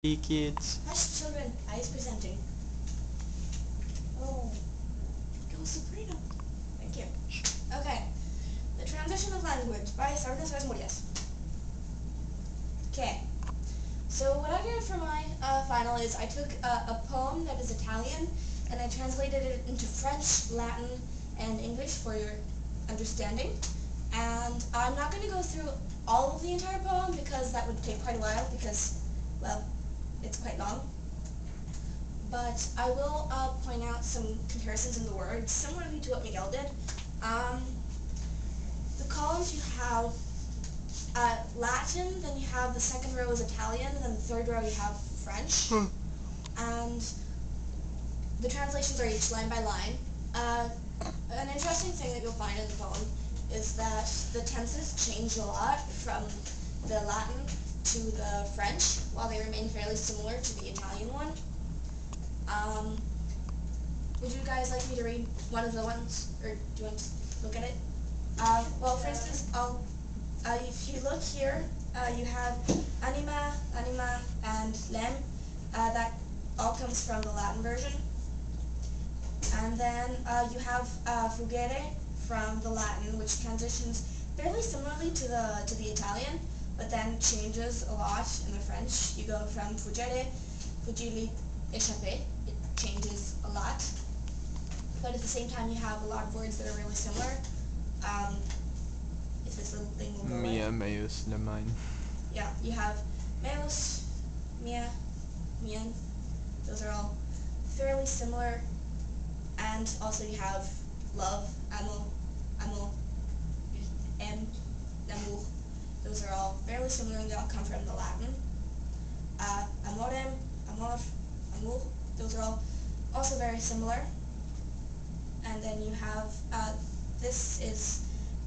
Hey kids. Hush, children. I is presenting. Oh, go Sabrina. Thank you. Okay. The Transition of Language by Sabrina. Okay. So what I did for my final is I took a poem that is Italian and I translated it into French, Latin, and English for your understanding. And I'm not going to go through all of the entire poem because that would take quite a while because, well, it's quite long. But I will point out some comparisons in the words, similarly to what Miguel did. The columns you have Latin, then you have the second row is Italian, and then the third row you have French. And the translations are each line by line. An interesting thing that you'll find in the poem is that the tenses change a lot from the Latin to the French, while they remain fairly similar to the Italian one. Would you guys like me to read one of the ones, or do you want to look at it? Well, for instance, if you look here, you have anima, and lem. That all comes from the Latin version. And then you have fugere from the Latin, which transitions fairly similarly to the Italian, but then changes a lot in the French. You go from fuggire, fuggili, échapper. It changes a lot. But at the same time, you have a lot of words that are really similar. If this little thing will go away. Mia, meus, na mine. Yeah, you have meus, mia, mien. Those are all fairly similar. And also you have love, amo, amo, em, amour. Those are all fairly similar and they all come from the Latin. Amorem, amor, amour. Those are all also very similar. And then you have,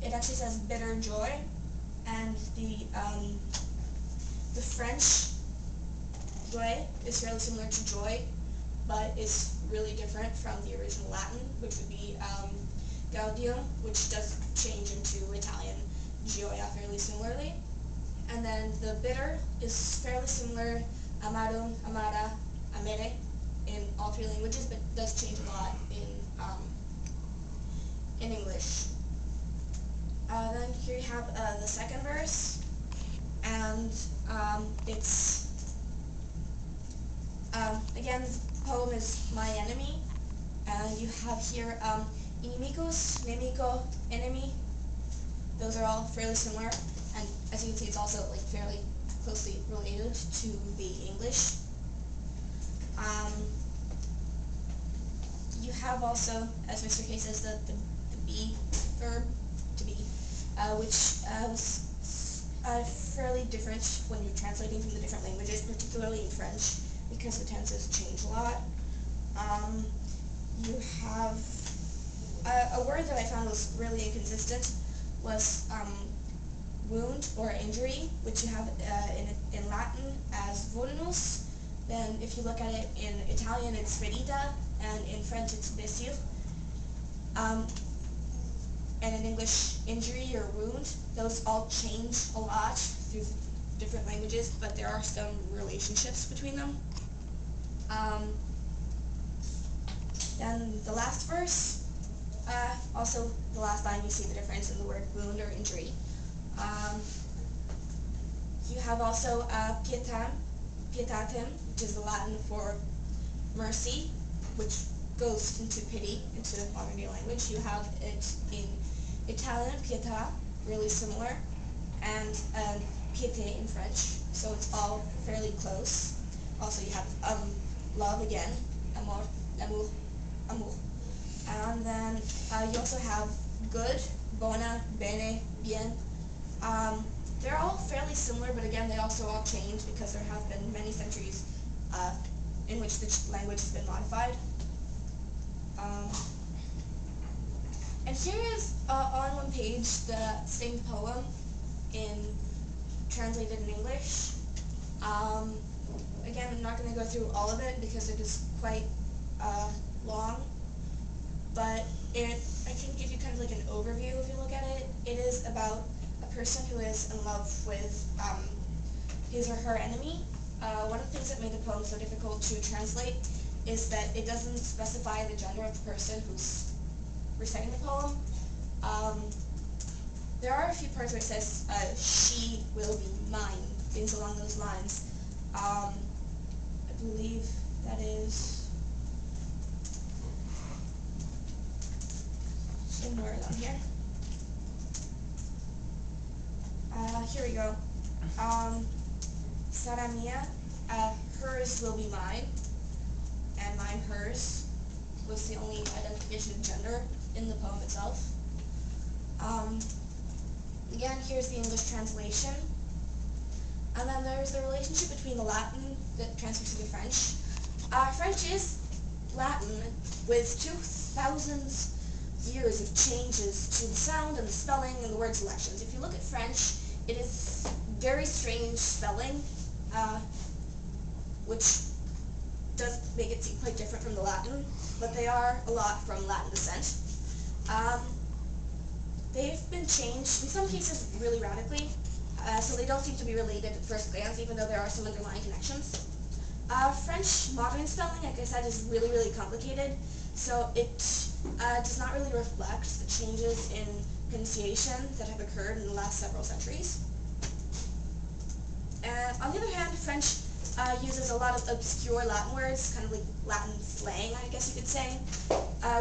it actually says bitter joy, and the French joy is fairly similar to joy, but it's really different from the original Latin, which would be gaudium, which does change into Italian gioia fairly similarly. And then the bitter is fairly similar, amarum, amara, amere, in all three languages, but does change a lot in English. Then here you have the second verse, and it's, again, the poem is My Enemy, and you have here inimicus, nemico, enemy. Those are all fairly similar, and as you can see, it's also like fairly closely related to the English. You have also, as Mr. K says, the be verb, to be, which is fairly different when you're translating from the different languages, particularly in French, because the tenses change a lot. You have a word that I found was really inconsistent was wound or injury, which you have in Latin as vulnus. Then if you look at it in Italian, it's ferita, and in French, it's blessure. And in English, injury or wound. Those all change a lot through different languages, but there are some relationships between them. Then the last verse, also the last line, you see the difference in the word wound or injury. You have also pietatem, which is the Latin for mercy, which goes into pity, into modern day language. You have it in Italian, pietà, really similar, and piété in French, so it's all fairly close. Also you have love again, amor, amour, amour. And then you also have good, bona, bene, bien. They're all fairly similar, but again, they also all change because there have been many centuries in which the language has been modified. And here is, on one page, the same poem translated in English. Again, I'm not going to go through all of it because it is quite long, but I can give you kind of like an overview if you look at it. It is about a person who is in love with his or her enemy, one of the things that made the poem so difficult to translate is that it doesn't specify the gender of the person who's reciting the poem. There are a few parts where it says, she will be mine, things along those lines. I believe that is somewhere down here. Here we go. Sarà mia, hers will be mine, and mine hers was the only identification of gender in the poem itself. Again, here's the English translation. And then there's the relationship between the Latin that transfers to the French. French is Latin with 2,000 years of changes to the sound and the spelling and the word selections. If you look at French, it is very strange spelling, which does make it seem quite different from the Latin, but they are a lot from Latin descent. They've been changed, in some cases really radically, so they don't seem to be related at first glance, even though there are some underlying connections. French modern spelling, like I said, is really, really complicated, so it does not really reflect the changes in pronunciation that have occurred in the last several centuries. On the other hand, French uses a lot of obscure Latin words, kind of like Latin slang, I guess you could say,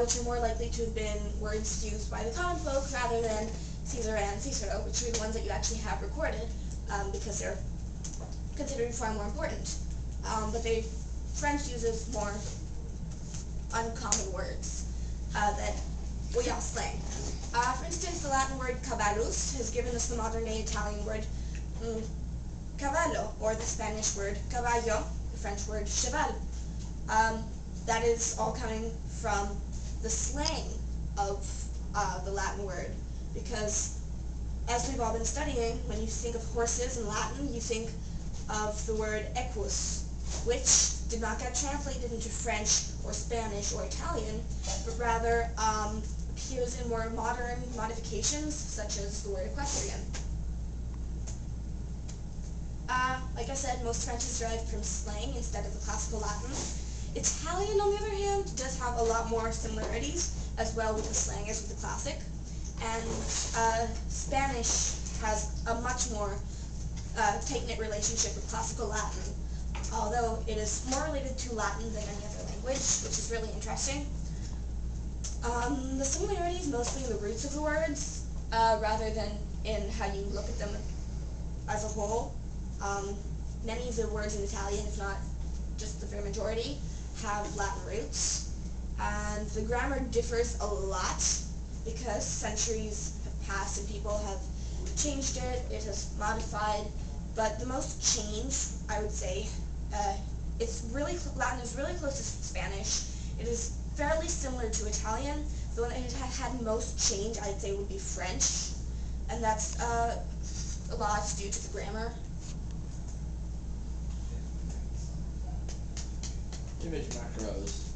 which are more likely to have been words used by the common folk rather than Caesar and Cicero, which are the ones that you actually have recorded, because they're considered far more important. But French uses more uncommon words slang. For instance, the Latin word cavallus has given us the modern-day Italian word cavallo, or the Spanish word caballo, the French word cheval. That is all coming from the slang of the Latin word, because as we've all been studying, when you think of horses in Latin, you think of the word equus, which did not get translated into French or Spanish or Italian, but rather appears in more modern modifications, such as the word equestrian. Like I said, most French is derived from slang instead of the classical Latin. Italian, on the other hand, does have a lot more similarities as well with the slang as with the classic. And Spanish has a much more tight-knit relationship with classical Latin, although it is more related to Latin than any other language, which is really interesting. The similarities mostly in the roots of the words, rather than in how you look at them as a whole. Many of the words in Italian, if not just the fair majority, have Latin roots, and the grammar differs a lot because centuries have passed and people have changed it, it has modified, but the most change, I would say, Latin is really close to Spanish. It is fairly similar to Italian. The one that has had most change, I'd say, would be French, and that's a lot due to the grammar. Image macros.